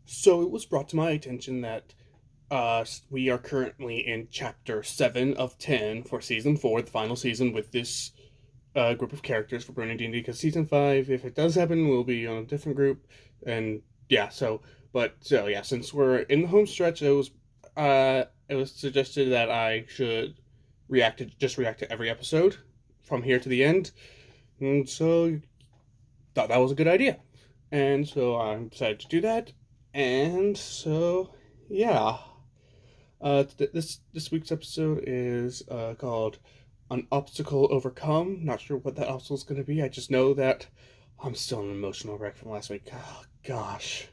So it was brought to my attention that we are currently in chapter 7 of 10 for season 4, the final season with this group of characters for Brony D&D, because season 5, if it does happen, will be on a different group. And yeah, so since we're in the home stretch, it was suggested that I should react to every episode from here to the end. And so thought that was a good idea. And so I decided to do that. And so yeah. This week's episode is called "An Obstacle Overcome." Not sure what that obstacle is going to be. I just know that I'm still an emotional wreck from last week. Oh, gosh.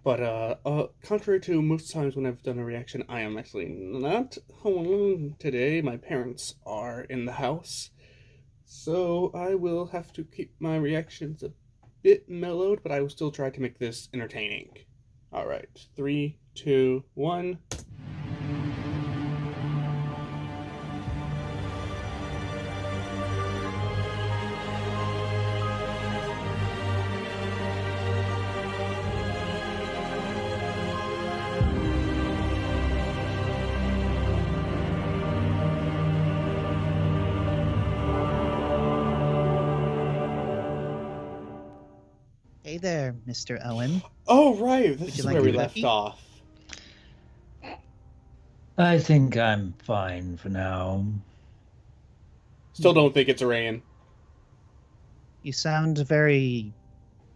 But contrary to most times when I've done a reaction, I am actually not home alone today. My parents are in the house, so I will have to keep my reactions a bit mellowed, but I will still try to make this entertaining. All right, three, two, one. Hey there, Mr. Owen. Oh, right, this Would you is like where a we left cookie? off. I think I'm fine for now. Still don't think it's Arayan. You sound very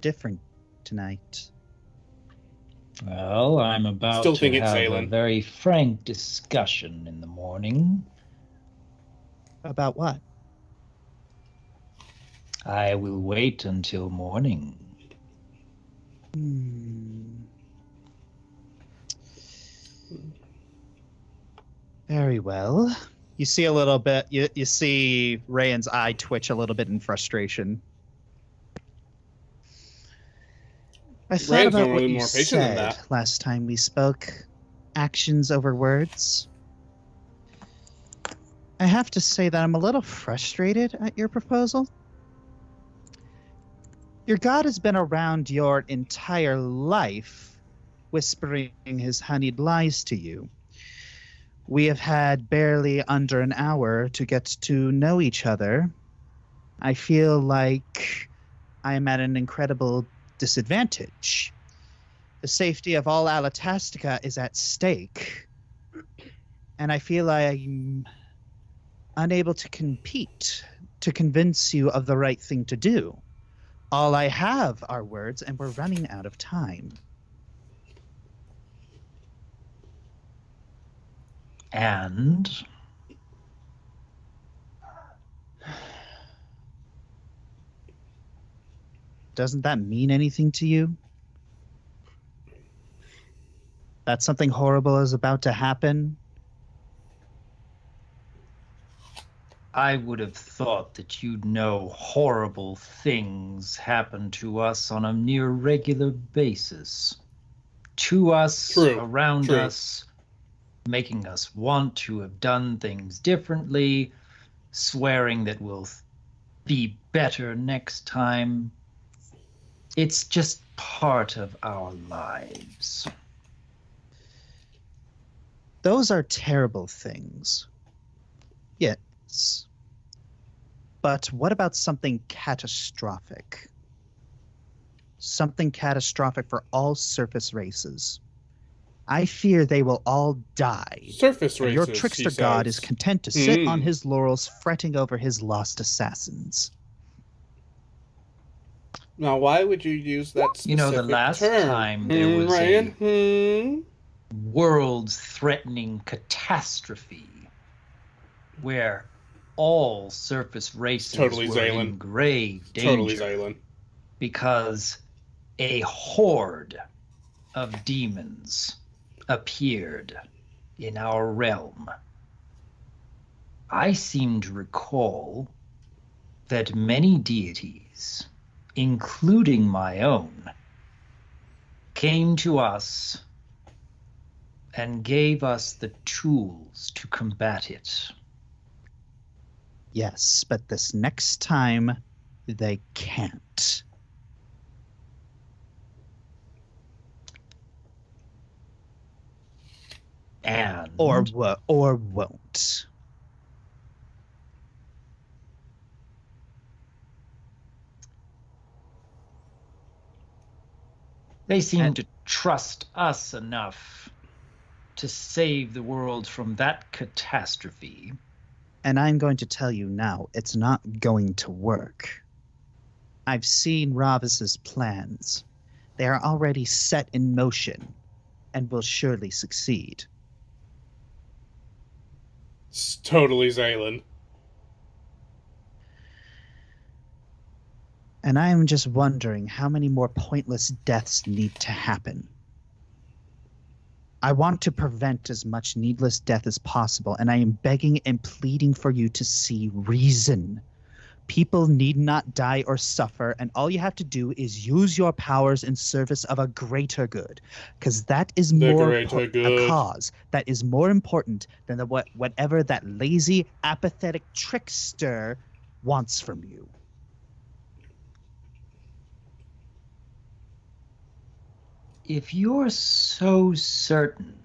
different tonight. Well, I'm about Still to think it's have a Zaylin. very frank discussion in the morning. About what? I will wait until morning. Very well. You see a little bit, you see Rayan's eye twitch a little bit in frustration. I thought Rayan's about what normally you more patient than said that. last time we spoke. Actions over words. I have to say that I'm a little frustrated at your proposal. Your god has been around your entire life, whispering his honeyed lies to you. We have had barely under an hour to get to know each other. I feel like I am at an incredible disadvantage. The safety of all Alatastica is at stake, and I feel I'm unable to compete to convince you of the right thing to do. All I have are words, and we're running out of time. And Doesn't that mean anything to you? That something horrible is about to happen? I would have thought that you'd know horrible things happen to us on a near regular basis. To us, True, around true. us, making us want to have done things differently, swearing that we'll be better next time. It's just part of our lives. Those are terrible things. Yes. But what about something catastrophic? Something catastrophic for all surface races. I fear they will all die. Surface And races, your trickster he god says. is content to sit on his laurels, fretting over his lost assassins. Now, why would you use that specific You know, the last term? time there was Ryan? world-threatening catastrophe where all surface races Totally were Zaylin. in grave danger Totally Zaylin. because a horde of demons appeared in our realm. I seem to recall that many deities, including my own, came to us and gave us the tools to combat it. Yes, but this next time, they can't. And or won't. they seem to trust us enough to save the world from that catastrophe. And I'm going to tell you now, it's not going to work. I've seen Ravis's plans. They are already set in motion and will surely succeed. It's totally Zaylin. And I'm just wondering how many more pointless deaths need to happen. I want to prevent as much needless death as possible, and I am begging and pleading for you to see reason. People need not die or suffer, and all you have to do is use your powers in service of a greater good, because that is a cause that is more important than whatever that lazy, apathetic trickster wants from you. If you're so certain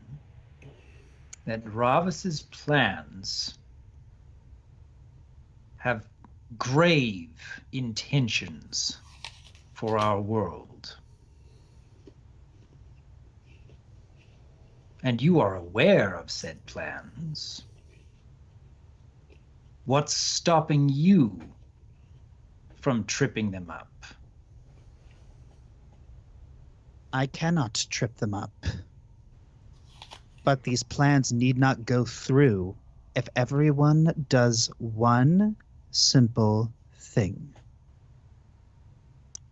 that Ravis's plans have grave intentions for our world, and you are aware of said plans, what's stopping you from tripping them up? I cannot trip them up. But these plans need not go through if everyone does one simple thing.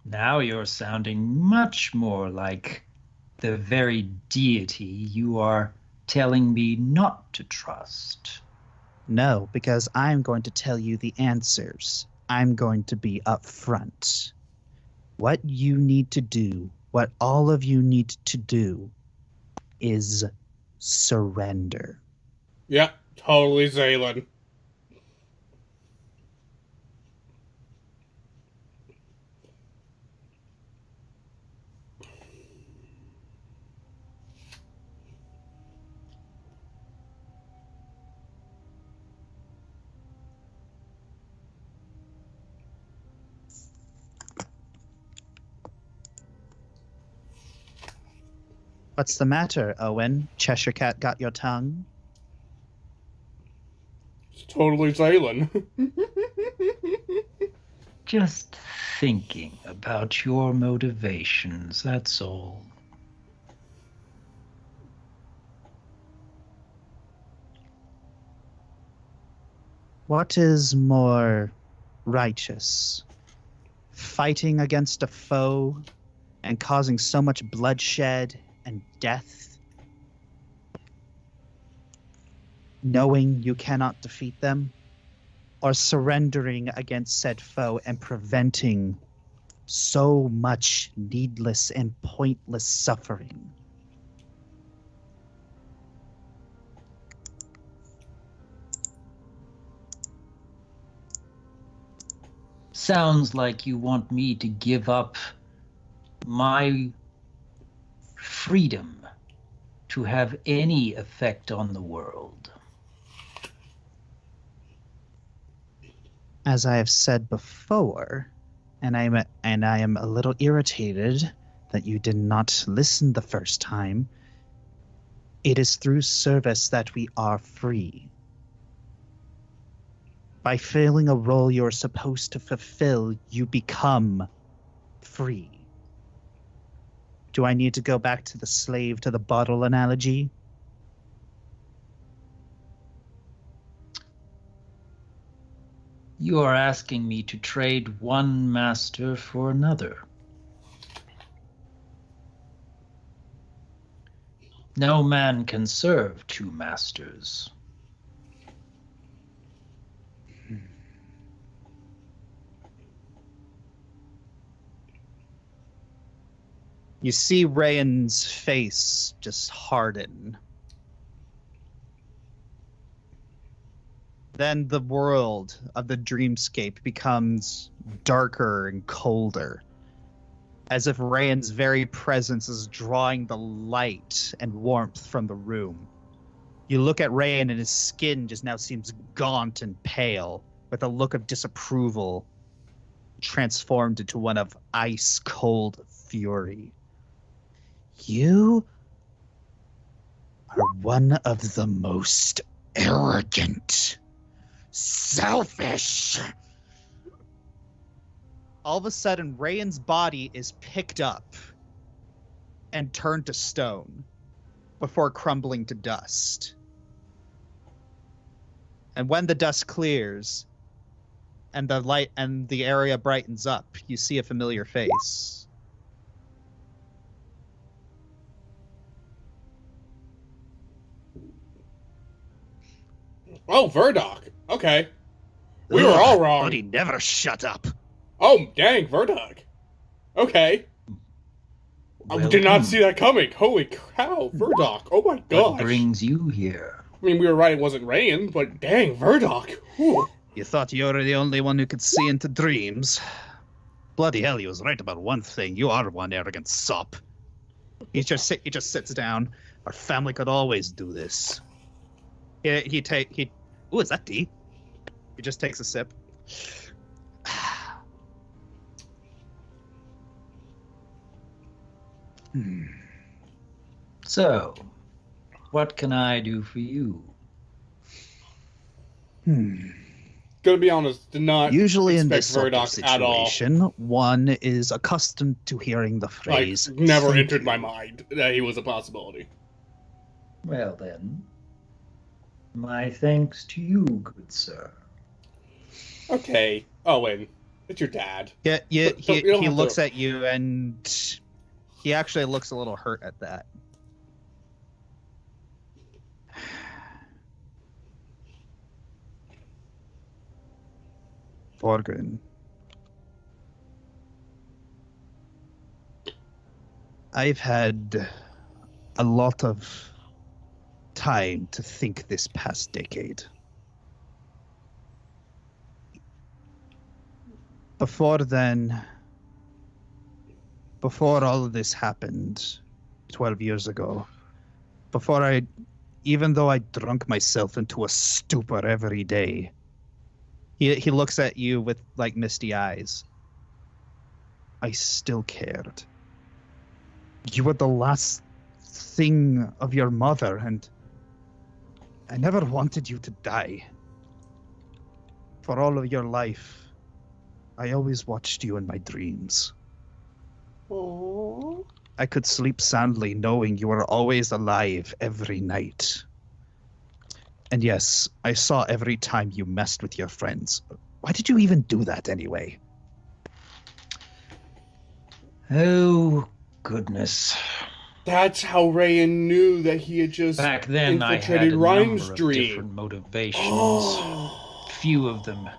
Now you're sounding much more like the very deity you are telling me not to trust. No, because I'm going to tell you the answers. I'm going to be upfront. What you need to do, what all of you need to do, is surrender. Yeah, totally Zaylin. What's the matter, Owen? Cheshire Cat got your tongue? It's totally Zaylin. Just thinking about your motivations, that's all. What is more righteous? Fighting against a foe and causing so much bloodshed and death, knowing you cannot defeat them, or surrendering against said foe and preventing so much needless and pointless suffering? Sounds like you want me to give up my freedom to have any effect on the world. As I have said before, and I am a little irritated that you did not listen the first time, it is through service that we are free. By filling a role you're supposed to fulfill, you become free. Do I need to go back to the slave to the bottle analogy? You are asking me to trade one master for another. No man can serve two masters. You see Rayan's face just harden. Then the world of the dreamscape becomes darker and colder, as if Rayan's very presence is drawing the light and warmth from the room. You look at Rayan and his skin just now seems gaunt and pale, with a look of disapproval transformed into one of ice-cold fury. You are one of the most arrogant, selfish. All of a sudden, Rayan's body is picked up and turned to stone before crumbling to dust. And when the dust clears and the light and the area brightens up, you see a familiar face. Oh, Verdoc. Okay. We were all wrong. But he never shut up. Oh, dang, Verdoc. Okay. I did not see that coming. Holy cow, Verdoc. Oh my gosh. What brings you here? I mean, we were right, it wasn't Rayan, but dang, Verdoc. Whew. You thought you were the only one who could see into dreams. Bloody hell, he was right about one thing. You are one arrogant sop. He just sits down. Our family could always do this. Ooh, is that tea? He just takes a sip. So, what can I do for you? Gonna be honest, did not Usually in expect this sort of Verdoc at all. situation, one is accustomed to hearing the phrase. Like, never "Thank entered you." my mind that he was a possibility. Well then, my thanks to you, good sir. Okay, Owen, it's your dad. Yeah, But you don't he have looks to- at you and he actually looks a little hurt at that. Borgren. I've had a lot of time to think this past decade. Before then, before all of this happened 12 years ago, even though I drunk myself into a stupor every day, he looks at you with like misty eyes. I still cared. You were the last thing of your mother, and I never wanted you to die. For all of your life, I always watched you in my dreams. Aww. I could sleep soundly knowing you were always alive every night. And yes, I saw every time you messed with your friends. Why did you even do that anyway? Oh, goodness. That's how Rayan knew that he had just Back then I had infiltrated a Rhyme's number of dream. different motivations. Oh. Few of them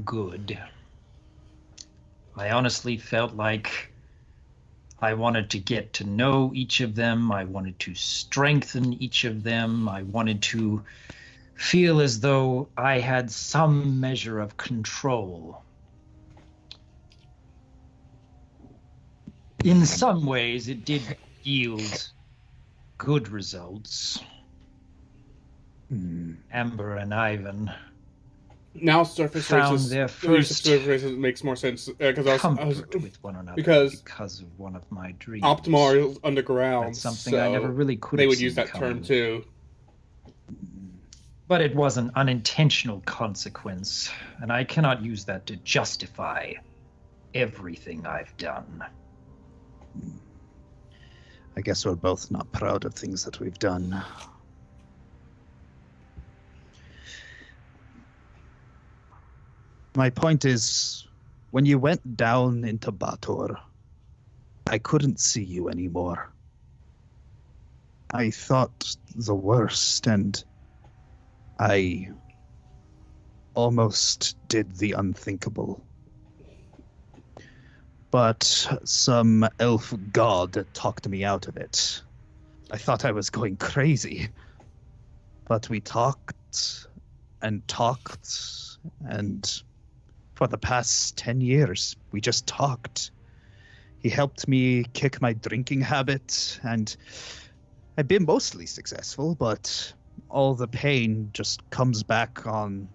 good. I honestly felt like I wanted to get to know each of them. I wanted to strengthen each of them. I wanted to feel as though I had some measure of control. In some ways, it did yield good results. Amber and Ivan Now surface found races. their The use of first surface races makes more sense because I was comfort with one another because of one of my dreams. Optimar is underground. That's something so I never really could they have would seen use that coming. term too. But it was an unintentional consequence, and I cannot use that to justify everything I've done. I guess we're both not proud of things that we've done. My point is, when you went down into Bator, I couldn't see you anymore. I thought the worst, and I almost did the unthinkable. But some elf god talked me out of it. I thought I was going crazy. But we talked, and for the past 10 years, we just talked. He helped me kick my drinking habit, and I've been mostly successful, but all the pain just comes back on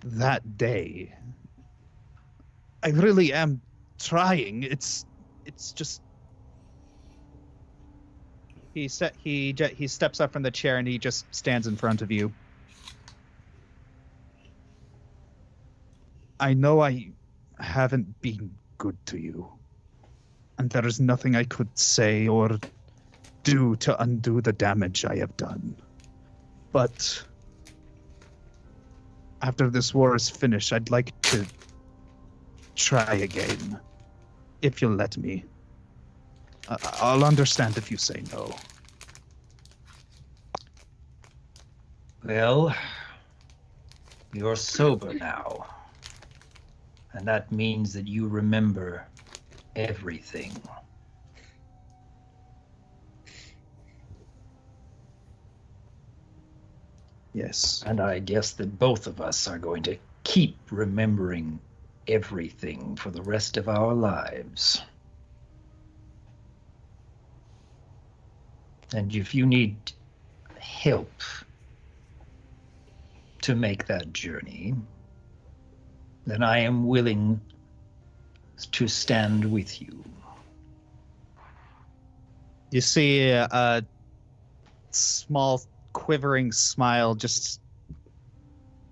that day. I really am trying. It's just he steps up from the chair and he just stands in front of you. I know I haven't been good to you, and there is nothing I could say or do to undo the damage I have done. But after this war is finished, I'd like to try again, if you'll let me. I'll understand if you say no. Well, you're sober now. And that means that you remember everything. Yes. And I guess that both of us are going to keep remembering everything for the rest of our lives. And if you need help to make that journey, then I am willing to stand with you. You see a small quivering smile just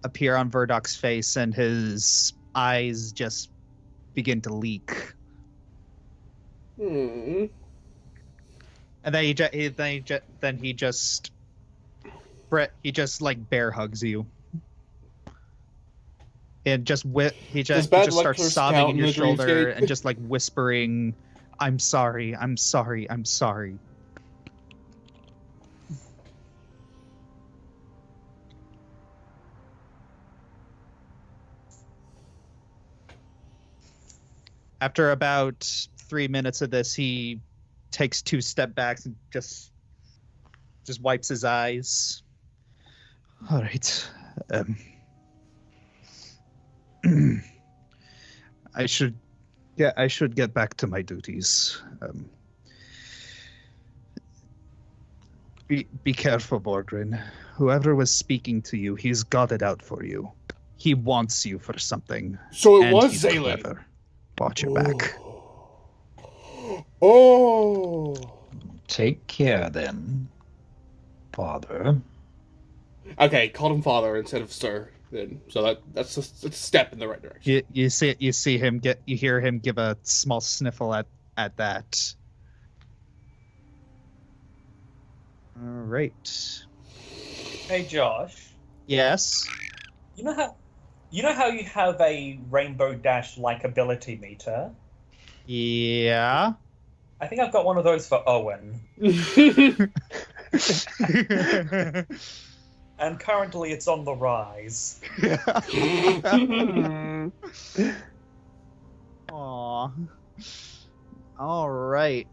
appear on Verdoc's face, and his eyes just begin to leak. Hmm. And then he just like bear hugs you. And he just starts sobbing in your shoulder and just like whispering, "I'm sorry, I'm sorry, I'm sorry." After about 3 minutes of this, he takes 2 step backs and just wipes his eyes. All right. I should get back to my duties. Be careful, Borgrin. Whoever was speaking to you, he's got it out for you. He wants you for something. So it and was he's Zaylen. clever. Watch your back. Oh. Take care then, Father. Okay, called him father instead of sir. Then, so that's a step in the right direction. You hear him give a small sniffle at that. All right. Hey Josh, Yes. you know how you have a Rainbow Dash like ability meter? Yeah. I think I've got one of those for Owen, and currently it's on the rise. Aw. All right.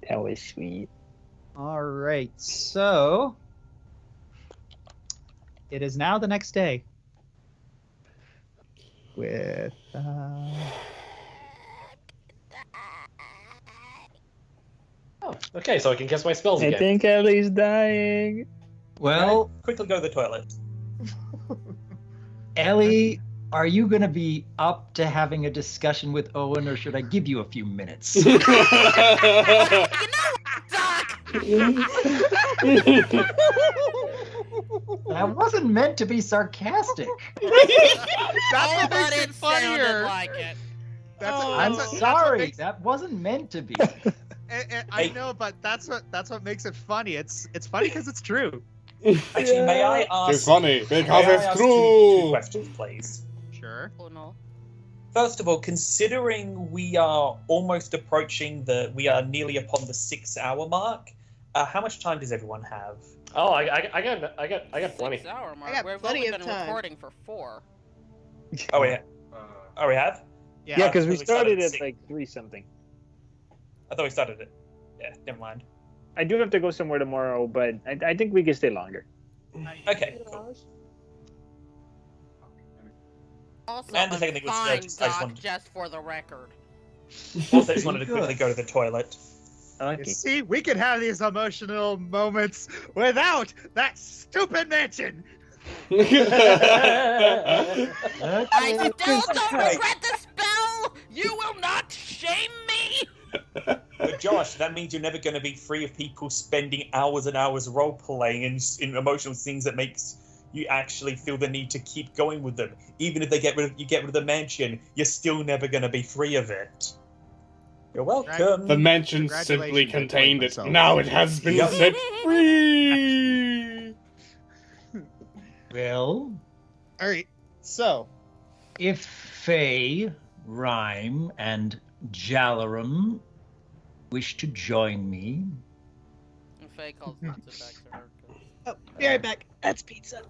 That was sweet. All right. So it is now the next day. With Oh, okay, so I can cast my spells I again. think Ellie's dying. Well, Quickly go to the toilet. Ellie, are you going to be up to having a discussion with Owen, or should I give you a few minutes? That wasn't meant to be sarcastic. Oh, but it sounded like it. I'm sorry, that wasn't meant to be. I know, but that's what makes it funny. It's funny because it's true. Actually, may I ask? It's funny may because I it's ask true. two questions, please. Sure. Oh no. First of all, considering we are almost approaching we are nearly upon the 6-hour mark. How much time does everyone have? Oh, I got plenty. 6 hour mark. I got We've plenty only of been time. recording for 4. Oh, we have? Yeah, because we we started started at at six. like 3 something. I thought we started it. Yeah, never mind. I do have to go somewhere tomorrow, but I think we can stay longer. Okay, cool. Also, And the I'm second thing was, fine, I just Doc, wanted- just for the record. Also, just wanted to Good. quickly go to the toilet. Okay. See, we can have these emotional moments without that stupid mansion. I still don't Right. regret the spell. You will not shame me. But Josh, that means you're never going to be free of people spending hours and hours role playing and in emotional things that makes you actually feel the need to keep going with them. Even if you get rid of the mansion, you're still never going to be free of it. You're welcome. The mansion simply Congratulations, I contained played it. myself. Now it has been Yep. set free. Well, All right, so if Faye, Rhyme, and Jalaram wish to join me, Faye calls pizza back to her. oh, be right back. That's pizza.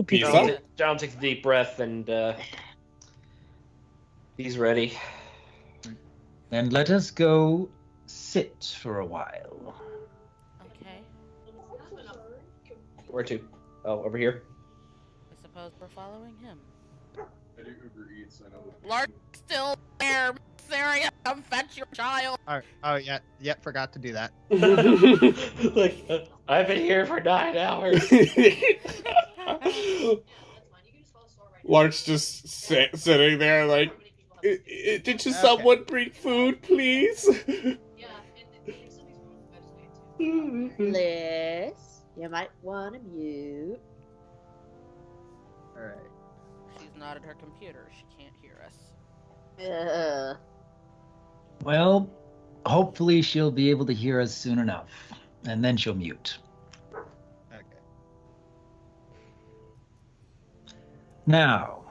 Pizza? John takes a deep breath and he's ready. then let us go sit for a while. Okay. Where to? Oh, over here. I suppose we're following him. I do Uber Eats. I know. Lark still there. Syria, come fetch your child. Oh yeah, forgot to do that. Like, I've been here for 9 hours. Lark's just sitting there like, did you someone bring food, please? Liz, you might want to mute. All right. She's not at her computer. She can't hear us. Well, hopefully she'll be able to hear us soon enough, and then she'll mute. Okay. Now,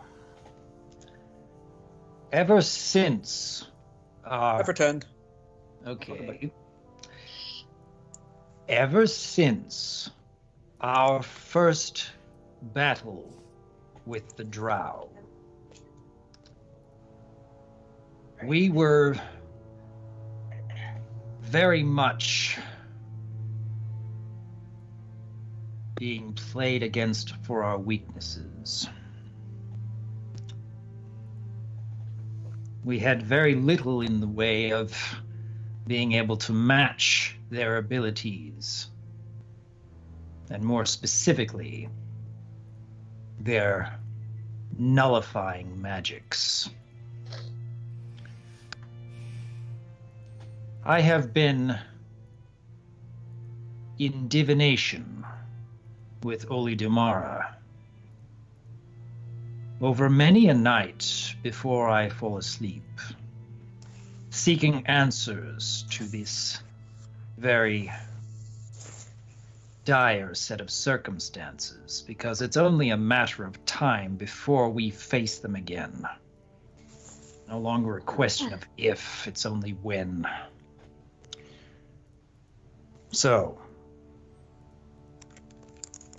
ever since I've returned. okay, ever since our first battle with the Drow, we were very much being played against for our weaknesses. We had very little in the way of being able to match their abilities, and more specifically, their nullifying magics. I have been in divination with Oli Dumara over many a night before I fall asleep, seeking answers to this very dire set of circumstances, because it's only a matter of time before we face them again. No longer a question of if, it's only when. So,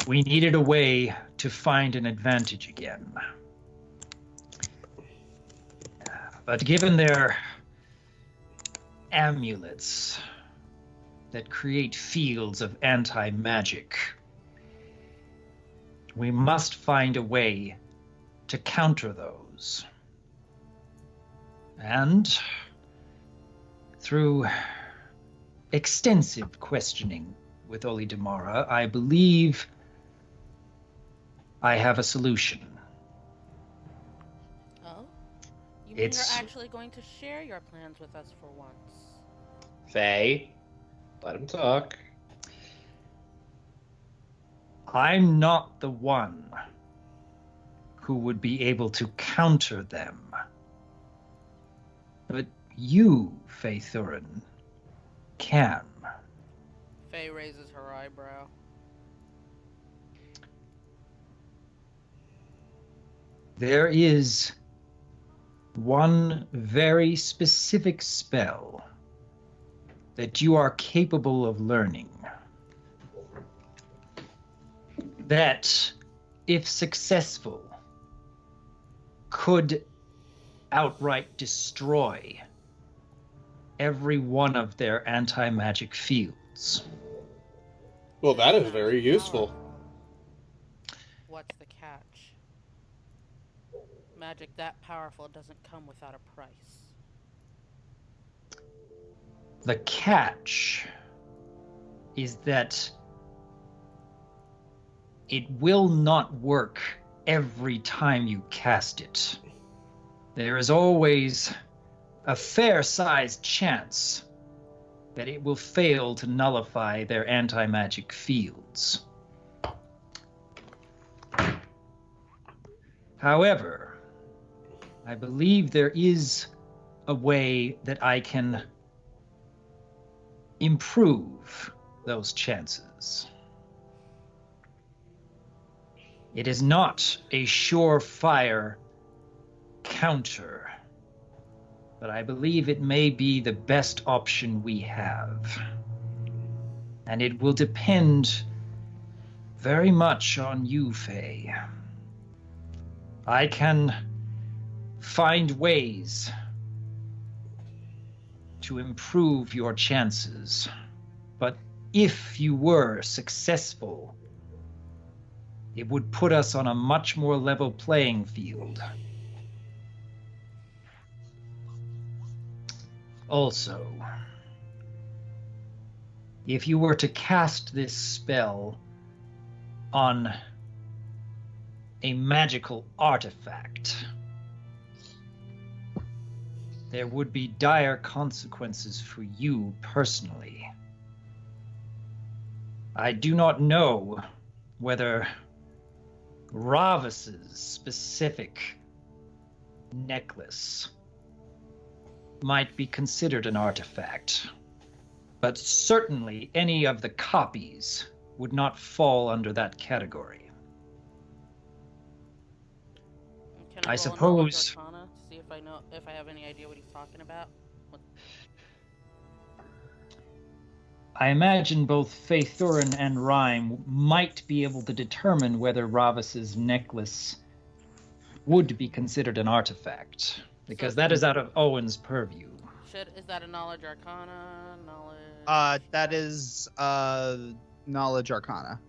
we needed a way to find an advantage again. But given their amulets that create fields of anti-magic, we must find a way to counter those. And through extensive questioning with Oli Damara, I believe I have a solution. Oh? You mean It's- you're actually going to share your plans with us for once? Faye, let him talk. I'm not the one who would be able to counter them. But you, Faye Thurin, can. Faye raises her eyebrow. There is one very specific spell that you are capable of learning that, if successful, could outright destroy every one of their anti-magic fields. Well, that is very useful. What's the catch? Magic that powerful doesn't come without a price. The catch is that it will not work every time you cast it. There is always a fair-sized chance that it will fail to nullify their anti-magic fields. However, I believe there is a way that I can improve those chances. It is not a surefire counter, but I believe it may be the best option we have. And it will depend very much on you, Faye. I can find ways to improve your chances, but if you were successful, it would put us on a much more level playing field. Also, if you were to cast this spell on a magical artifact, there would be dire consequences for you personally. I do not know whether Ravis's specific necklace might be considered an artifact, but certainly any of the copies would not fall under that category. Can I roll a suppose- knowledge arcana to see if I have any idea what he's talking about? I imagine both Faethurin and Rhyme might be able to determine whether Ravis's necklace would be considered an artifact, because that is out of Owen's purview. Is that a knowledge arcana? Knowledge. That is knowledge arcana.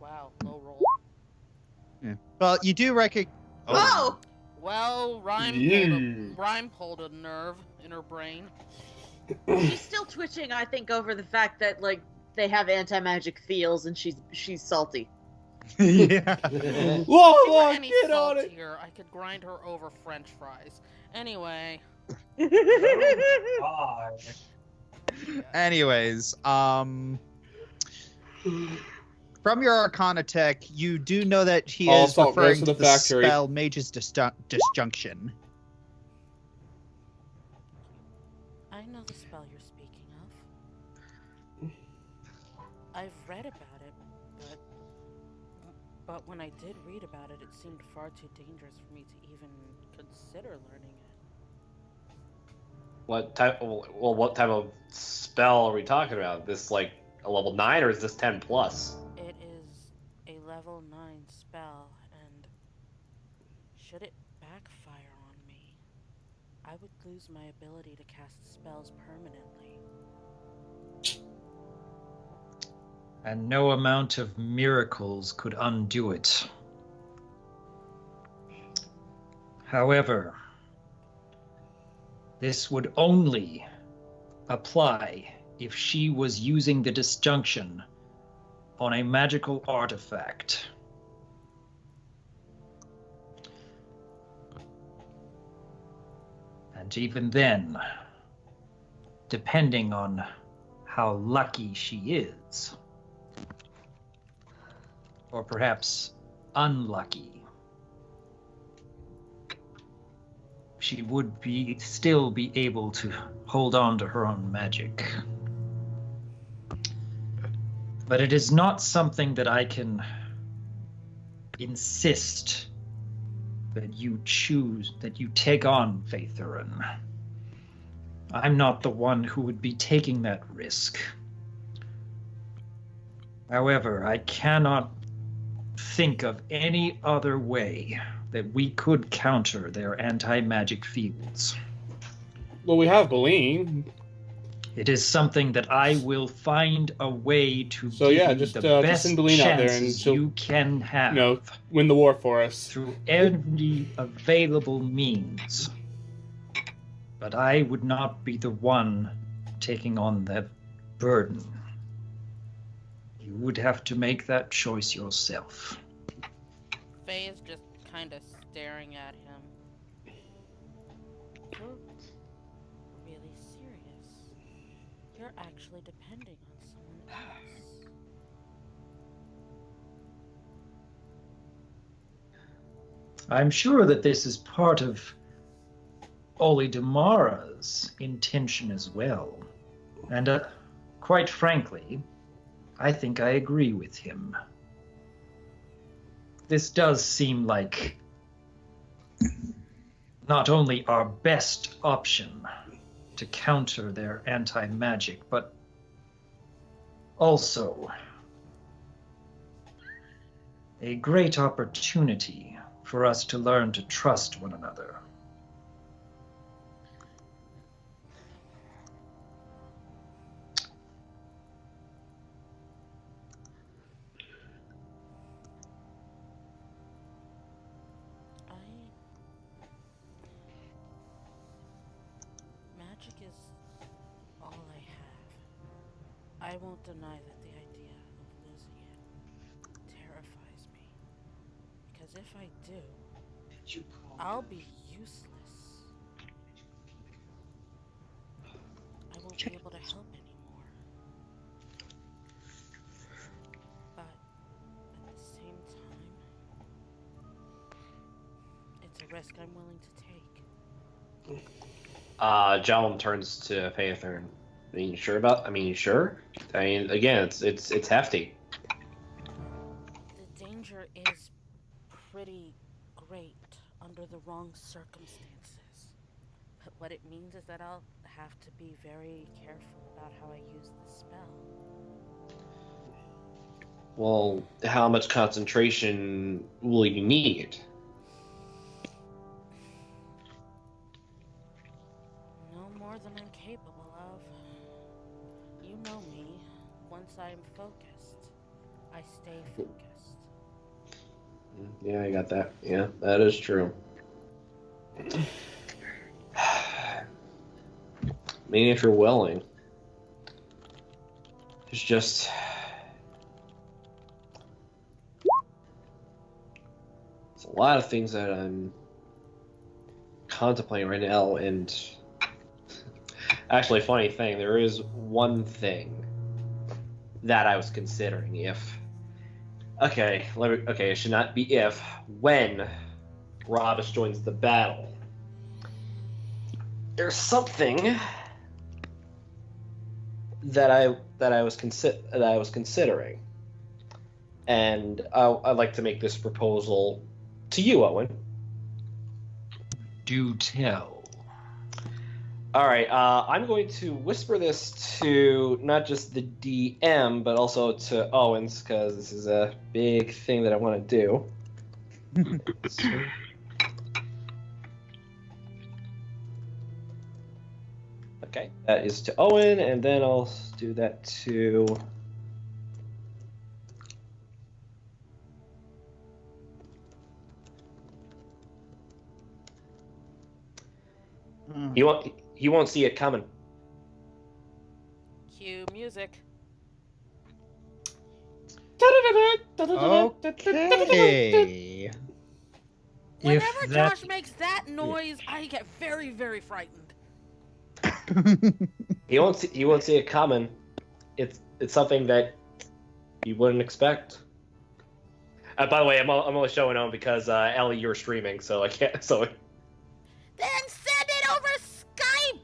Wow, low roll. Yeah. Well, you do recognize. Oh! Well, Yeah. Rhyme pulled a nerve in her brain. She's still twitching, I think, over the fact that, like, they have anti-magic feels and she's salty. Yeah. Whoa, If she were whoa, any get on it! saltier, I could grind her over French fries. Anyway. God. Anyways, from your Arcana tech, you do know that he All is salt goes referring to to the the factory. spell Mage's Disjunction. I know the spell you're speaking of. I've read about it, but when I did read about it, it seemed far too dangerous for me to even consider learning it. What type? Well, what type of spell are we talking about? This like a level 9, or is this 10 plus? It is a level 9 spell, and should it backfire on me, I would lose my ability to cast spells permanently. And no amount of miracles could undo it. However, this would only apply if she was using the disjunction on a magical artifact. And even then, depending on how lucky she is, or perhaps unlucky, she would still be able to hold on to her own magic. But it is not something that I can insist that you choose, that you take on, Faethurin. I'm not the one who would be taking that risk. However, I cannot think of any other way that we could counter their anti-magic fields. Well, we have Boleen. It is something that I will find a way to So, give yeah, you just, the just best send Boleen out there and chances she'll, you can have win the war for us. through every available means. But I would not be the one taking on that burden. You would have to make that choice yourself. Faye is just kind of staring at him. You're really serious. You're actually depending on someone else. I'm sure that this is part of Oli Damara's intention as well. And quite frankly, I think I agree with him. This does seem like not only our best option to counter their anti-magic, but also a great opportunity for us to learn to trust one another. Magic is all I have. I won't deny that the idea of losing it terrifies me. Because if I do, I'll be useless. I won't be able to help anymore. But at the same time, it's a risk I'm willing to take. John turns to Phaethon. You sure about? You sure? Again, it's hefty. The danger is pretty great under the wrong circumstances. But what it means is that I'll have to be very careful about how I use the spell. Well, how much concentration will you need? No more than I'm capable of. You know me. Once I'm focused, I stay focused. Yeah, I got that. Yeah, that is true. If you're willing. There's just... There's a lot of things that I'm contemplating right now, and... Actually, funny thing, there is one thing that I was considering if... Okay, it should not be if. When Robus joins the battle, there's something that I was considering, and I'd like to make this proposal to you, Owen. Do tell. All right, I'm going to whisper this to not just the DM, but also to Owens, because this is a big thing that I want to do. Okay, that is to Owen, and then I'll do that to... He won't see it coming. Cue music. Okay. Whenever that- Josh makes that noise, I get very, very frightened. He won't see it coming. It's something that you wouldn't expect. By the way, I'm only showing on because Ellie, you're streaming, so I can't. So Then send it over Skype!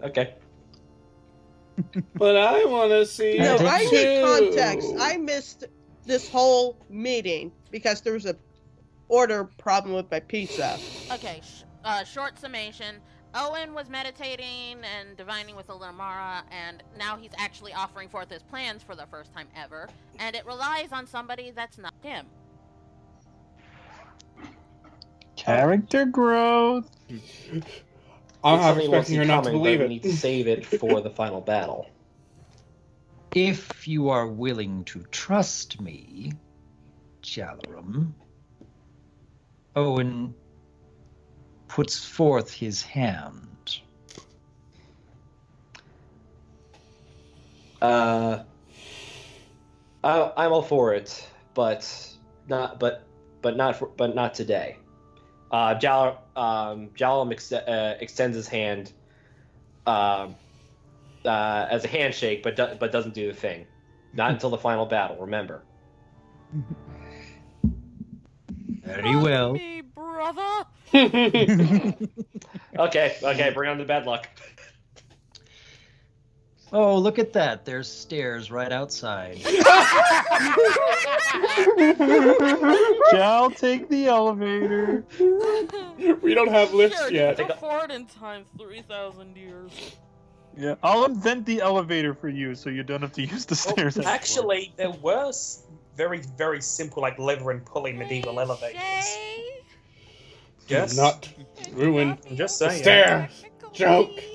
okay. But I want to see. No, it I need too. context. I missed this whole meeting because there was a order problem with my pizza. Okay, short summation. Owen was meditating and divining with Olamara, and now he's actually offering forth his plans for the first time ever, and it relies on somebody that's not him. Character growth. I'm Something won't expecting see her not to coming, believe but it. we need to save it for the final battle. If you are willing to trust me, Jalarum, Owen puts forth his hand. I'm all for it, but not today. Jalum extends his hand as a handshake, but doesn't do the thing. Not until the final battle. Remember. Very well. Me, brother. Okay, bring on the bad luck. Oh, look at that. There's stairs right outside. Shall take the elevator. We don't have lifts Sure, yet. go forward in time 3,000 years. Yeah, I'll invent the elevator for you, so you don't have to use the stairs. Well, anymore. actually, there were very, very simple, like lever and pulley medieval elevators. Shay, Do Yes. not ruin I'm just the saying. stairs. technical, Joke. please.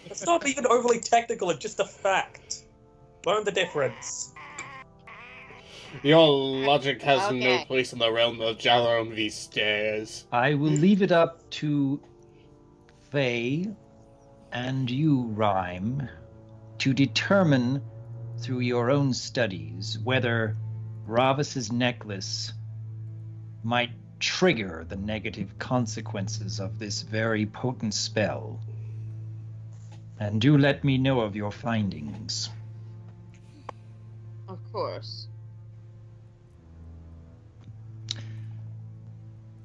It's not even overly technical, it's just a fact. Learn the difference. Your logic has no Okay. place in the realm of Jalum these stairs. I will leave it up to Faye and you, Rhyme, to determine through your own studies whether Ravis's necklace might trigger the negative consequences of this very potent spell. And do let me know of your findings. Of course.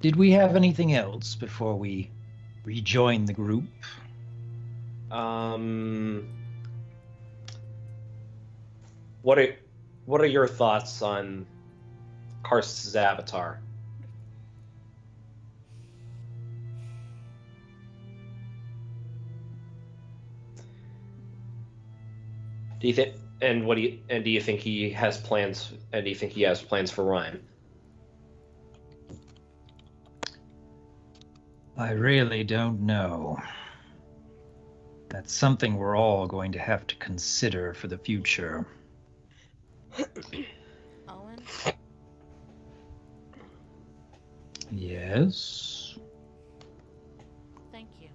Did we have anything else before we rejoin the group? What are your thoughts on Karst's avatar? Do you think do you think he has plans for Rhyme? I really don't know. That's something we're all going to have to consider for the future. Owen, Yes? thank you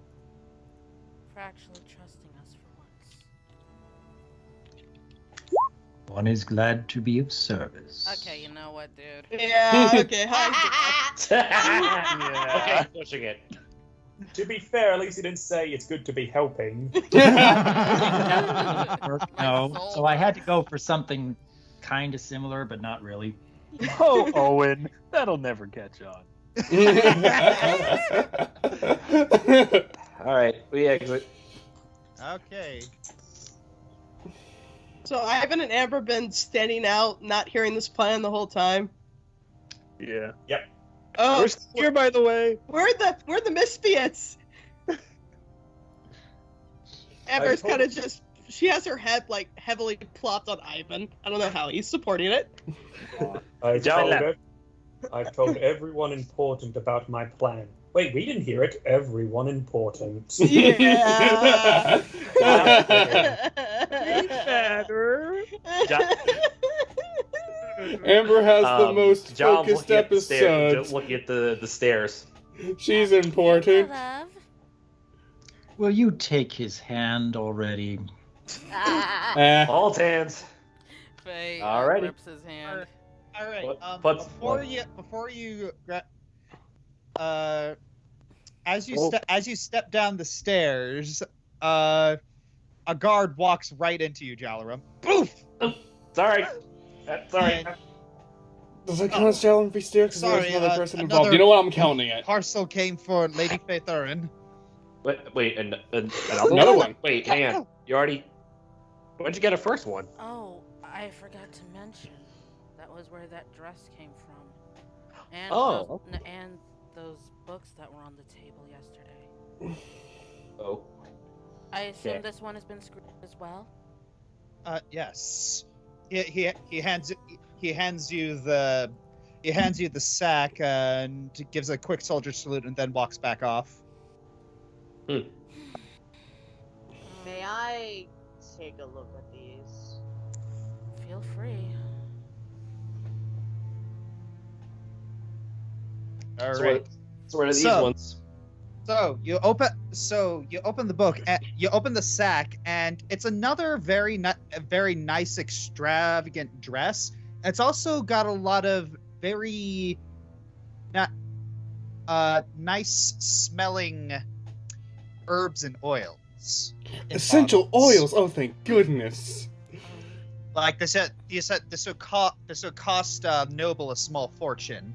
for actually trusting us for once. One is glad to be of service. Okay, you know what, dude? Yeah, okay, hi. Okay, pushing it. To be fair, at least he didn't say it's good to be helping. No, so I had to go for something kind of similar, but not really. Oh, Owen, that'll never catch on. All right, we exit. Okay. So Ivan and Amber been standing out, not hearing this plan the whole time. Yeah. Oh, We're still here, by the way. we're the misfits. Amber's told- kind of just, she has her head like heavily plopped on Ivan. I don't know how he's supporting it. I've told everyone important about my plan. Wait, we didn't hear it. Everyone important. Yeah. Amber has the most John's focused looking at the stairs, episodes. looking at the stairs. She's important. Love. Will you take his hand already? All hands. Faye Alrighty. rips his hand. All right. But- Before you as you Oh. step down the stairs, a guard walks right into you, Jalaram. Boof! Sorry. Sorry. And Does that count as Jalum free steer? Because Sorry, there's another person another- involved. You know what? I'm counting it. parcel came for Lady Faye Thurin. Wait, another Another one. Wait, hang on. You already. When'd you get a first one? Oh, I forgot to mention. That was where that dress came from. And Oh. and those books that were on the table yesterday. Oh. I assume Okay. this one has been screwed as well. Yes. He hands you the sack and gives a quick soldier salute and then walks back off. May I take a look at these? Feel free. All So right. So what are these So- ones? So you open the book, and you open the sack, and it's another very nice, extravagant dress. It's also got a lot of very nice smelling herbs and oils. in Essential bottles. oils. Oh, thank goodness. Like this would cost Noble a small fortune.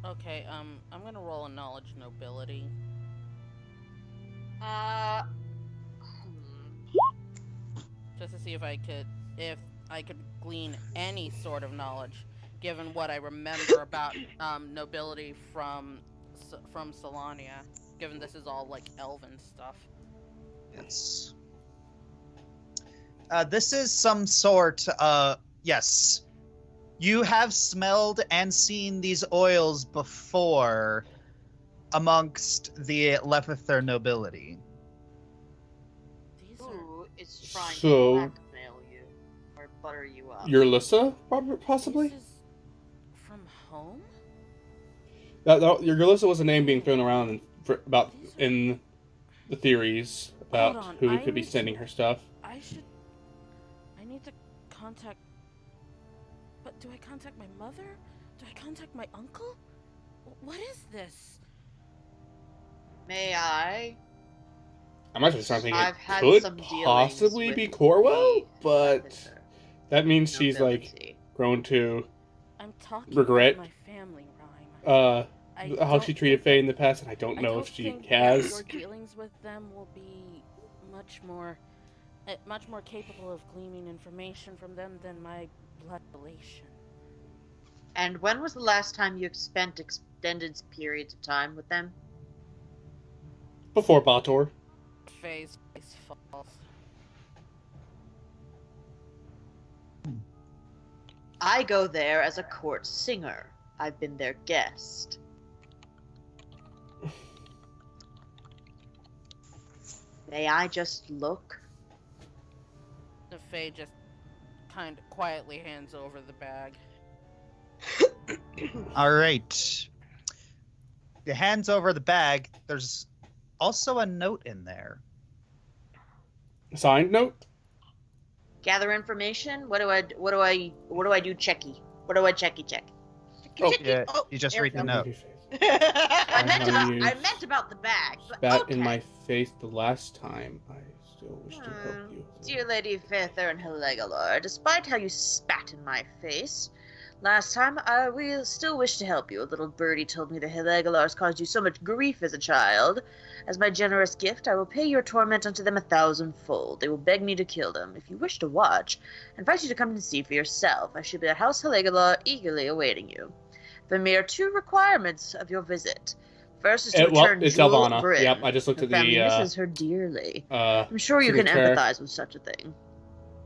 Okay, I'm gonna roll a knowledge nobility. Just to see if I could glean any sort of knowledge, given what I remember about nobility from Solania. Given this is all like elven stuff. Yes. This is some sort. Yes. You have smelled and seen these oils before amongst the Lefether nobility. These are Who is trying So- to blackmail you or butter you up? Your Lissa, possibly? This is from home? Your Lissa was a name being thrown around in the theories about Hold on, who I could be need to- sending her stuff. I need to contact. But do I contact my mother? Do I contact my uncle? What is this? May I? I'm actually starting to think I've had it some could dealings possibly with be Corwell, the but Lefether that means she's like nobility. grown to I'm talking Regret? about my family, Rhyme. I how she don't treated think- Faye in the past, and I don't I know don't if she think has. Your dealings with them will be much more capable of gleaning information from them than my blood relation. And when was the last time you spent extended periods of time with them? Before Bator. Faye's face falls. I go there as a court singer. I've been their guest. May I just look? The Faye just kind of quietly hands over the bag. All right. The hands over the bag. There's also a note in there. Signed note? Gather information? What do I do, checky? What do I checky check? Oh, Yeah, Oh, you just there read we the go. note. I meant know about you I meant about the bag. But Spat okay. in my face the last time. I still wish to help you. Dear Lady Faither and Helegalor, despite how you spat in my face last time, we still wish to help you. A little birdie told me the Helegalars caused you so much grief as a child. As my generous gift, I will pay your torment unto them 1,000-fold. They will beg me to kill them. If you wish to watch, I invite you to come and see for yourself. I shall be at House Helegalar, eagerly awaiting you. The mere 2 requirements of your visit. First is to return It's Jewel Elvana. Bryn. Yep, I just looked Her at family the misses her dearly. I'm sure you to can be fair- empathize with such a thing.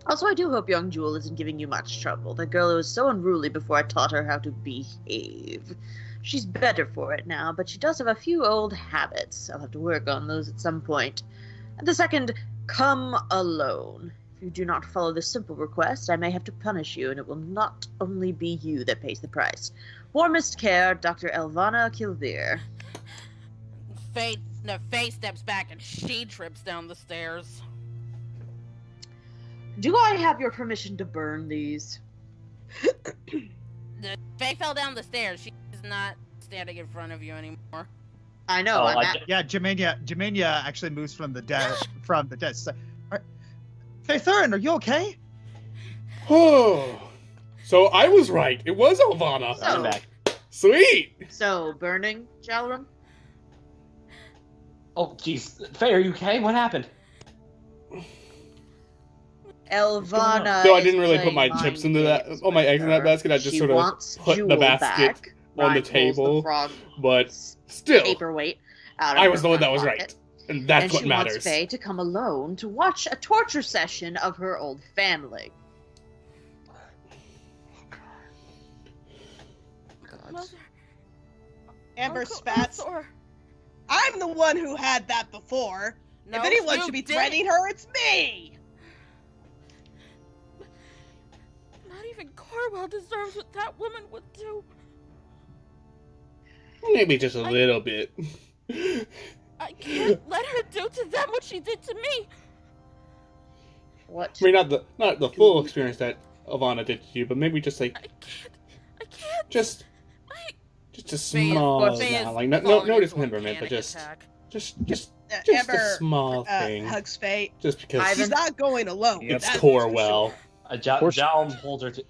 Also, I do hope young Jewel isn't giving you much trouble. That girl was so unruly before I taught her how to behave. She's better for it now, but she does have a few old habits. I'll have to work on those at some point. And the second, come alone. If you do not follow this simple request, I may have to punish you, and it will not only be you that pays the price. Warmest care, Dr. Elvana Kilveer. Faye steps back and she trips down the stairs. Do I have your permission to burn these? Faye fell down the stairs. She's not standing in front of you anymore. I know. Oh, I'm I at- ju- Yeah, Jaminia actually moves from the desk. From the desk. So, Faye Thurin, are you okay? Oh, so I was right. It was Elvana. So- I'm back. Sweet. So, burning, Jalrum? Oh, jeez. Faye, are you okay? What happened? Elvana. So I is didn't really put playing my chips mind into that. games All my with eggs in that her. basket. I just She sort of wants put Jewel the basket back. on the Ryan pulls table. The frog But still, paperweight out of I her was the one that front was pocket. right, and that's And what she matters. wants Faye to come alone to watch a torture session of her old family. Mother, Amber Uncle spats. Arthur. I'm the one who had that before. No, if anyone you should be didn't. threatening her, it's me. Not even Corwell deserves what that woman would do. Maybe just a little bit. I can't let her do to them what she did to me. What? I mean, not the full experience that Ivana did to you, but maybe just like I can't. just I... a small now, like no dismemberment, but just Amber, a small thing. hugs Faye. Just because She's not going alone. it's that's core for well. sure. Jalm holds her to.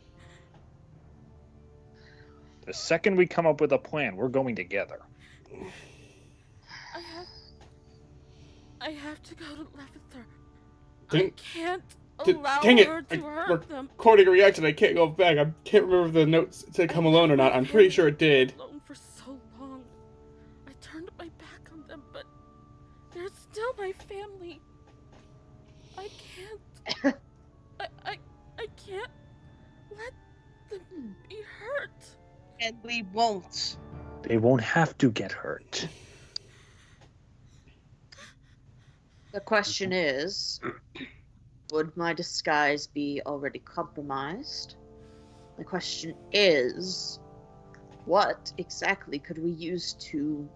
The second we come up with a plan, we're going together. I have to go to Lavender. Dang- I can't D- allow dang it! her to We're hurt them. recording a reaction. I can't go back. I can't remember if the notes said come alone or not. I'm pretty sure it did. Alone for so long. I turned my back on them, but they're still my family. I can't. I can't let them be hurt. And we won't. They won't have to get hurt. The question is, would my disguise be already compromised? The question is, what exactly could we use to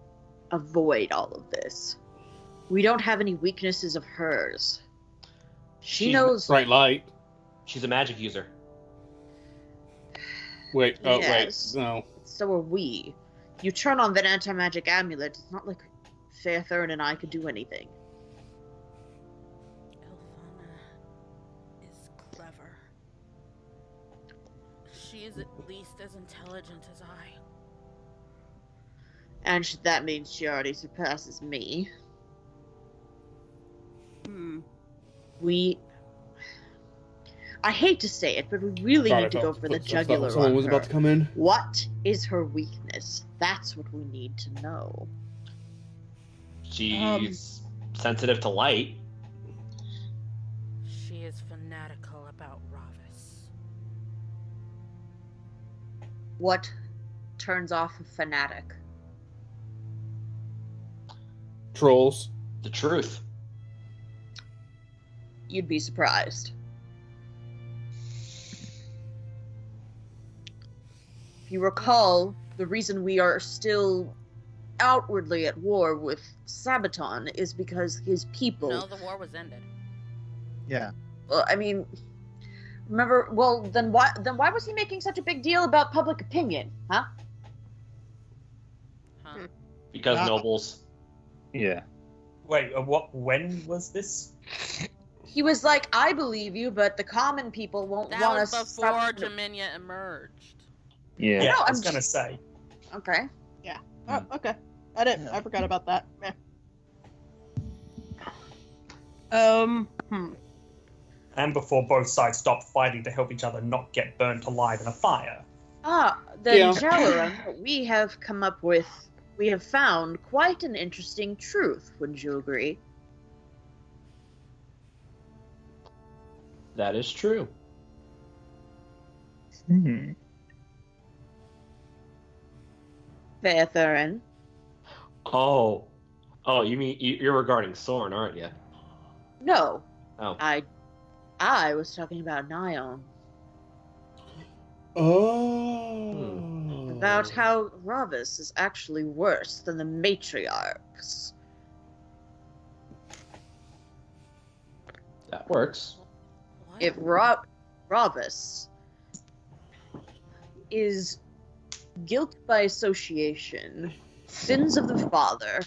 avoid all of this? We don't have any weaknesses of hers. She knows. Bright light. She's a magic user. Wait. Oh Yes. wait. No. So are we. You turn on that anti-magic amulet, it's not like Fairthorn and I could do anything. Elvana is clever. She is at least as intelligent as I. And that means she already surpasses me. I hate to say it, but we really need to go for the jugular Someone on was her. about to come in. What is her weakness? That's what we need to know. She's sensitive to light. She is fanatical about Ravis. What turns off a fanatic? Trolls. The truth. You'd be surprised. If you recall, the reason we are still outwardly at war with Sabaton is because his people... No, the war was ended. Yeah. Well, I mean, remember, well, then why was he making such a big deal about public opinion, huh? Because nobles. Yeah. Wait, when was this? He was like, I believe you, but the common people won't That want was us... before Dominia emerged. Yeah. Yeah, No, I I'm was gonna just- say. Okay. Oh, okay. I forgot about that. Yeah. And before both sides stopped fighting to help each other not get burnt alive in a fire. Then Yeah. Jalaran, we have found quite an interesting truth, wouldn't you agree? That is true. Fairthorn. Oh, you mean you're regarding Soren, aren't you? No. Oh. I was talking about Nion. Oh. About how Ravis is actually worse than the matriarchs. That works. What? If Ravis is guilt by association, sins of the father.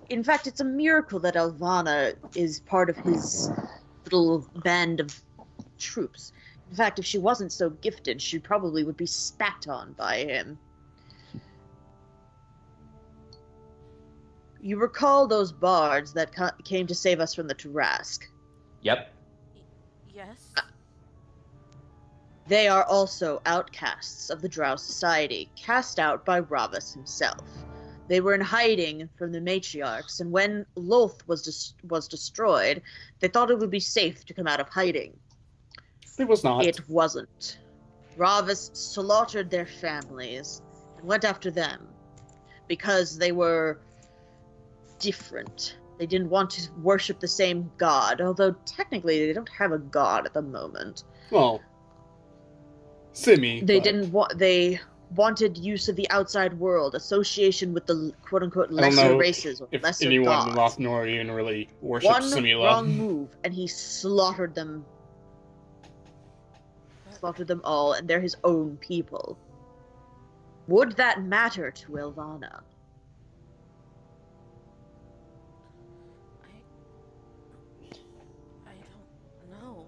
In fact, it's a miracle that Elvana is part of his little band of troops. In fact, if she wasn't so gifted, she probably would be spat on by him. You recall those bards that came to save us from the Tarask? Yep. Yes? They are also outcasts of the Drow Society, cast out by Ravis himself. They were in hiding from the matriarchs, and when Loth was destroyed, they thought it would be safe to come out of hiding. It was not. It wasn't. Ravis slaughtered their families and went after them because they were different. They didn't want to worship the same god, although technically they don't have a god at the moment. Well, Simi. They but- didn't want. They wanted use of the outside world, association with the quote-unquote I don't lesser know races or if lesser anyone in gods. Lothnor even really worships One Simula. wrong move, and he slaughtered them. Slaughtered them all, and they're his own people. Would that matter to Elvana? I don't know.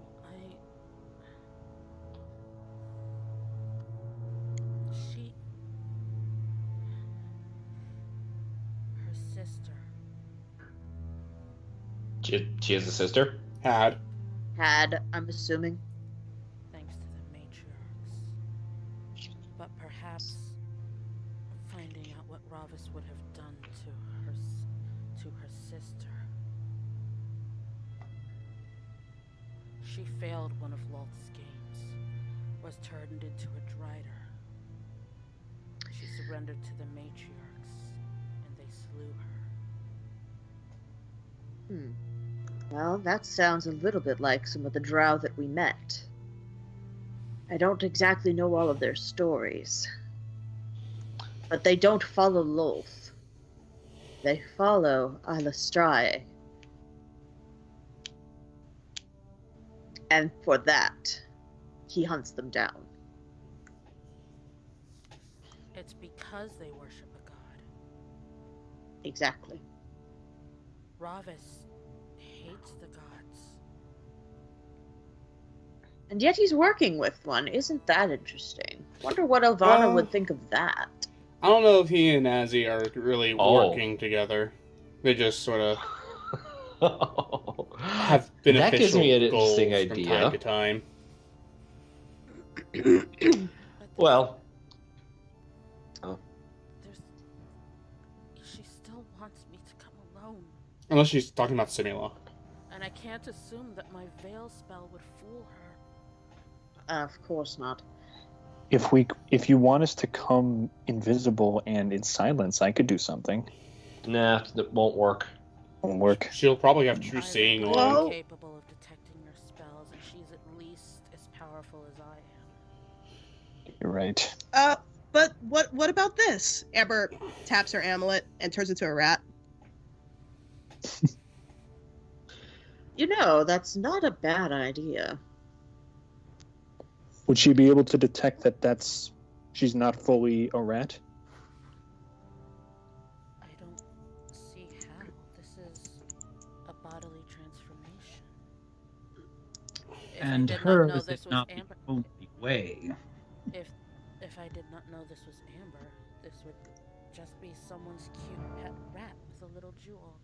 Her sister. She has a sister? Had. I'm assuming. Thanks to the matriarchs. But perhaps finding out what Ravis would have done to her sister. She failed one of Lolth's games, was turned into a drider. She surrendered to the matriarchs, and they slew her. Well, that sounds a little bit like some of the drow that we met. I don't exactly know all of their stories. But they don't follow Lolth. They follow Ilastrae. And for that, he hunts them down. It's because they worship a god. Exactly. Ravis hates the gods. And yet he's working with one. Isn't that interesting? Wonder what Elvana would think of that. I don't know if he and Azzy are really working together. They just sort of have beneficial That gives me an goals interesting from idea. time to time. Well, She still wants me to come alone. Unless she's talking about Simula. And I can't assume that my veil spell would fool her. Of course not. If you want us to come invisible and in silence, I could do something. nah, that won't work. Won't work. She'll probably have true I'm seeing on. Well- capable of detecting your spells, and she's at least as powerful as I am. You're right. But what about this? Amber taps her amulet and turns into a rat. You know, that's not a bad idea. Would she be able to detect that she's not fully a rat? I don't see how. This is a bodily transformation. If I And did not hers know is this was not the Amber. only way. If I did not know this was Amber, this would just be someone's cute pet rat with a little jewel.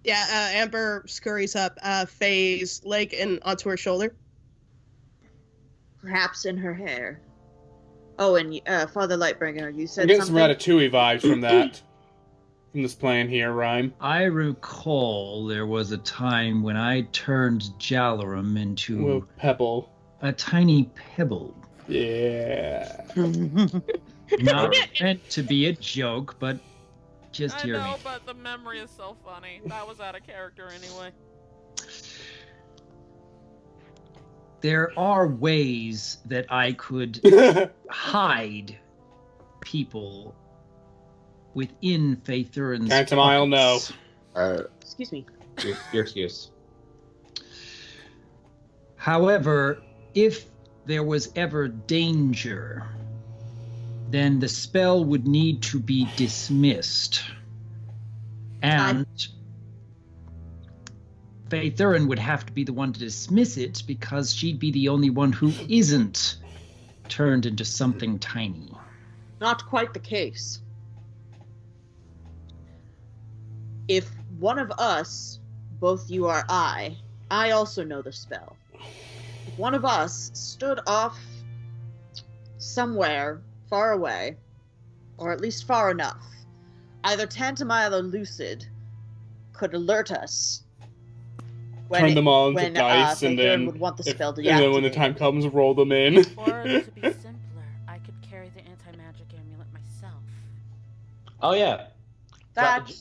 Yeah, Amber scurries up Faye's leg and onto her shoulder. Perhaps in her hair. Oh, and Father Lightbringer, you I'm said getting some something? Ratatouille vibes from that. From this plan here, Rhyme. I recall there was a time when I turned Jalarum into Well, Pebble. a tiny pebble. Yeah. Not meant to be a joke, but just I hear know, me. but the memory is so funny. That was out of character anyway. There are ways that I could hide people within Faethurin's Phantomile, no. pockets. Excuse me. Your excuse. However, if there was ever danger, then the spell would need to be dismissed. And Faethurin would have to be the one to dismiss it because she'd be the only one who isn't turned into something tiny. Not quite the case. If one of us, both you or I also know the spell. If one of us stood off somewhere far away, or at least far enough, either Tantamile or Lucid could alert us Turn them on to when dice, and Faethurin then would want the spell and then when the deactivated. time comes, roll them in. Or to be simpler, I could carry the anti-magic amulet myself. Oh yeah. That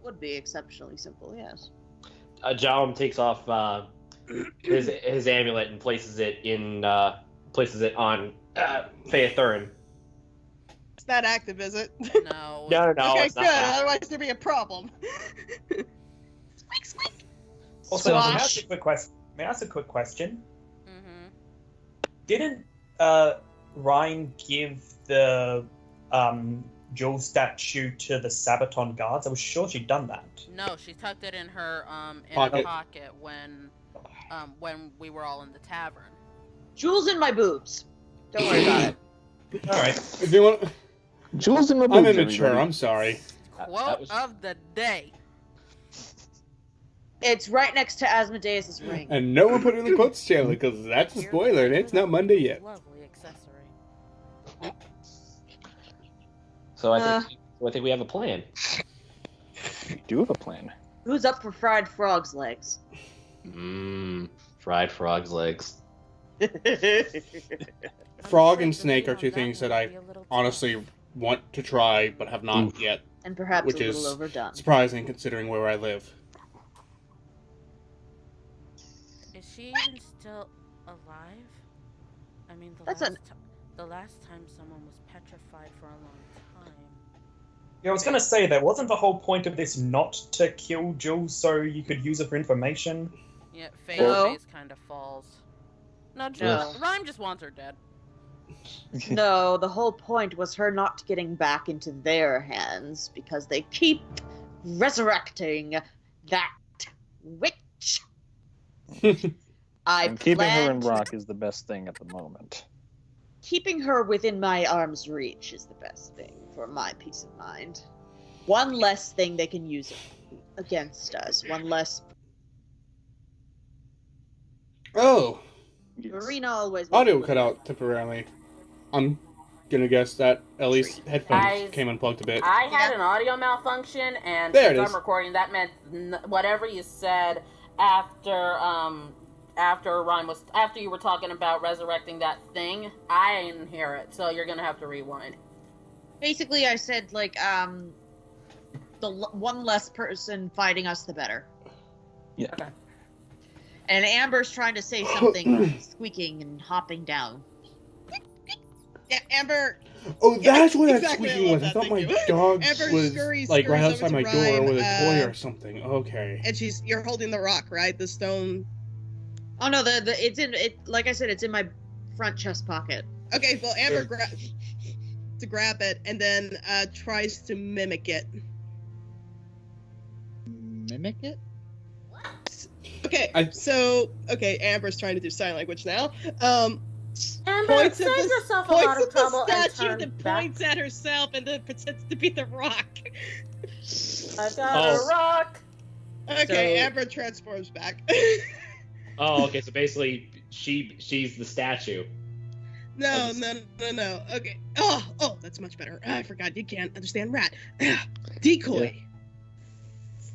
would be exceptionally simple, yes. Jalum takes off his amulet and places it on Faethurin, that active, is it? No. No, Okay, it's good. not that. Otherwise, there'd be a problem. Squeak, squeak. Also, may I Squash. ask a quick question? May I ask a quick question? Mm-hmm. Didn't Ryan give the jewel statue to the Sabaton guards? I was sure she'd done that. No, she tucked it in her Pocket. pocket when we were all in the tavern. Jewels in my boobs. Don't worry about it. All right. If you want, Jules in my I'm boobs, immature. everybody. I'm sorry. Quote was- of the day. It's right next to Asmodeus' ring. And no one put it in the quotes channel because that's a spoiler, and it's not Monday yet. Lovely accessory. So I think we have a plan. We do have a plan. Who's up for fried frog's legs? Fried frog's legs. Frog I'm and afraid snake the are meat two on that things that might I be a little too honestly much. want to try but have not yet. And perhaps Which a little is overdone. surprising considering where I live. Is she even still alive? I mean, the last time someone was petrified for a long time. Yeah, I was gonna say that wasn't the whole point of this not to kill Jules so you could use it for information. Yeah, Faye's No. face kind of falls. No, No. Rhyme just wants her dead. No, the whole point was her not getting back into their hands because they keep resurrecting that witch. And keeping her in planned- rock is the best thing at the moment. Keeping her within my arm's reach is the best thing for my peace of mind. One less thing they can use against us. One less. Oh, Yes. Marina always. audio cut out temporarily. I'm gonna guess that at least headphones Guys, came unplugged a bit. I had an audio malfunction, and There it since is. I'm recording, that meant whatever you said after after you were talking about resurrecting that thing, I didn't hear it. So you're gonna have to rewind. Basically, I said like one less person fighting us, the better. Yeah. Okay. And Amber's trying to say something, squeaking and hopping down. Yeah, Amber. Oh, that's what that exactly, I squeaking love was. I that, thought thank my you. dog Amber was scurries like right over outside to my door Rhyme, with a toy or something. Okay. And you're holding the rock, right? The stone. Oh no, it's in it. Like I said, it's in my front chest pocket. Okay, well, Amber Sure. grab it and then tries to mimic it. Mimic it? Okay, okay, Amber's trying to do sign language now. Amber, Points save at the, yourself a points lot of at the trouble and statue turn that back. points at herself and then pretends to be the rock. I've got a rock. Okay, So- Amber transforms back. Oh, okay. So basically, she's the statue. No. Okay. Oh, that's much better. I forgot you can't understand rat. Decoy.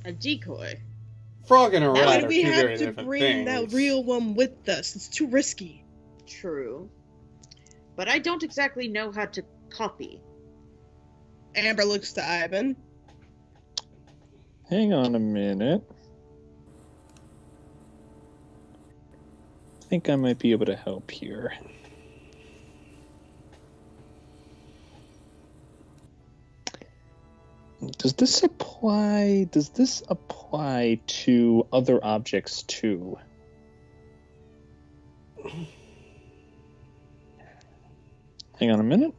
A decoy. Frog and a Why rat do are we two very have to different bring things. the real one with us? It's too risky. True. But I don't exactly know how to copy. Amber looks to Ivan. Hang on a minute. I think I might be able to help here. Does this apply to other objects too? Hang on a minute.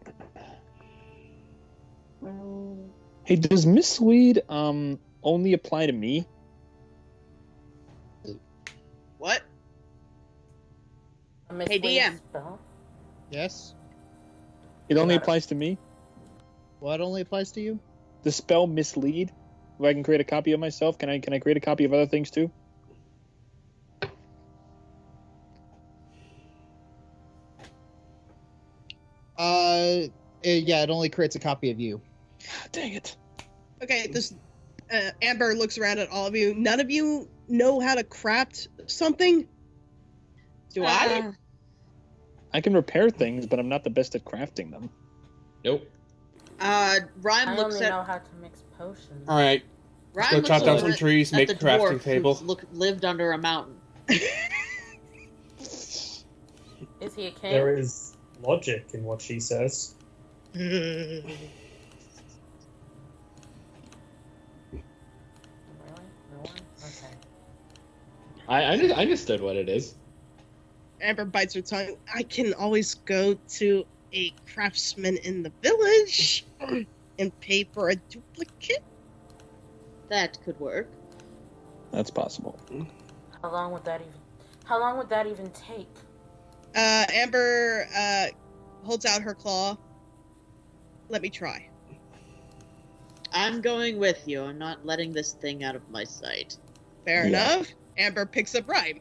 Hey, does mislead only apply to me? What? A Hey, misleading DM. spell? Yes. It only applies to me? What only applies to you? The spell mislead? If I can create a copy of myself, can I create a copy of other things too? Yeah, it only creates a copy of you. Dang it. Okay, this Amber looks around at all of you. None of you know how to craft something? Do I? I can repair things, but I'm not the best at crafting them. Nope. Rhyme I looks only at know how to mix potions. All right, Rhyme go looks chop down over some at- trees, at make the a crafting dwarf table. who's lived under a mountain. Is he a king? There is logic in what she says. Really? Okay. I understood what it is. Amber bites her tongue. I can always go to a craftsman in the village and pay for a duplicate. That could work. That's possible. How long would that even take? Amber holds out her claw. Let me try. I'm going with you. I'm not letting this thing out of my sight. Fair enough. Amber picks up Rhyme.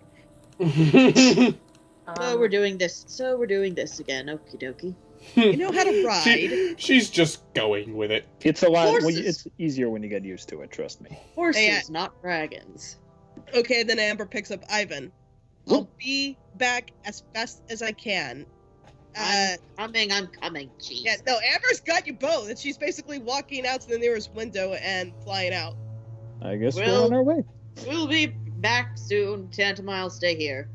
So we're doing this again. Okie dokie. You know how to ride. She's just going with it. It's a lot. Horses. It's easier when you get used to it. Trust me. Horses, not dragons. Okay, then Amber picks up Ivan. I'll be back as fast as I can. I'm coming. Jeez. Yeah, no, Amber's got you both, and she's basically walking out to the nearest window and flying out. I guess we're Well- on our way. We'll be back soon. Tantamile, stay here.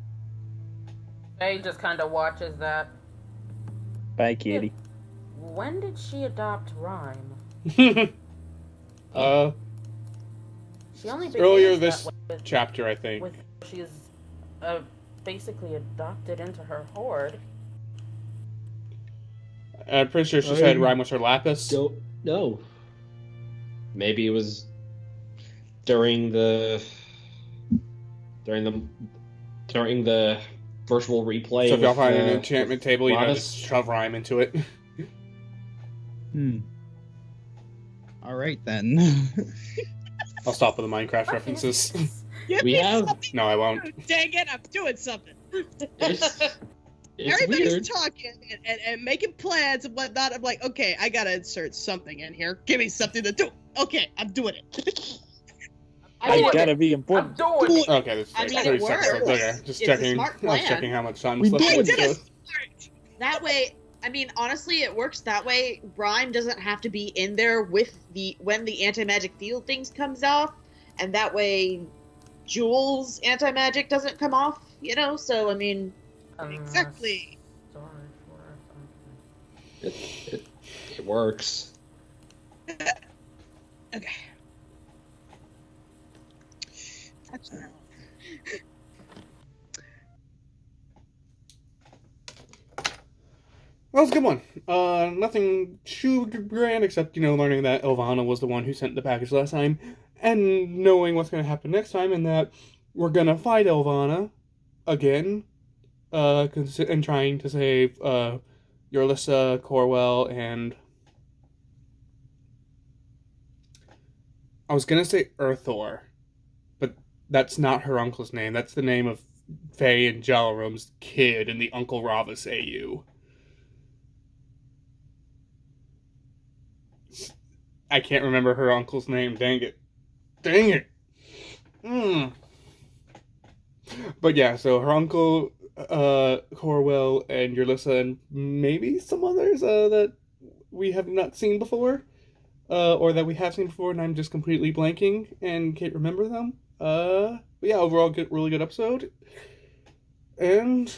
Faye just kind of watches that. Bye, kitty. When did she adopt Rhyme? uh, She only earlier begins this that way chapter, I think. with she's basically adopted into her horde. I'm pretty sure she said Rhyme was her lapis. Don't know. Maybe it was during the virtual replay. So if y'all with, find an enchantment table, you know, Lapis. just shove Rhyme into it. All right then. I'll stop with the Minecraft references. Give We me have- something No, I to won't. do. Dang it, I'm doing something. It's Everybody's weird. talking and making plans and whatnot. I'm like, okay, I gotta insert something in here. Give me something to do. Okay, I'm doing it. I doing gotta it. be I'm important. doing it. Okay, this is I like mean, 30 it seconds. works. Okay, just It's a checking. smart I was plan. checking how much time We was left. did in did the it. episode. That way, I mean, honestly, it works that way. Rhyme doesn't have to be in there with when the anti-magic field things comes off, and that way, Jules' anti-magic doesn't come off. You know, so I mean, Exactly. Story for It works. Okay. That was a good one. Nothing too grand except, learning that Elvana was the one who sent the package last time, and knowing what's going to happen next time, and that we're going to fight Elvana again, and trying to save Yorlissa, Corwell, and I was going to say Earthor, but that's not her uncle's name. That's the name of Faye and Jalrum's kid in the Uncle Ravus AU. I can't remember her uncle's name. Dang it. But yeah, so her uncle, Corwell, and Yorlissa, and maybe some others that we have not seen before, or that we have seen before, and I'm just completely blanking and can't remember them. But yeah, overall, really good episode. And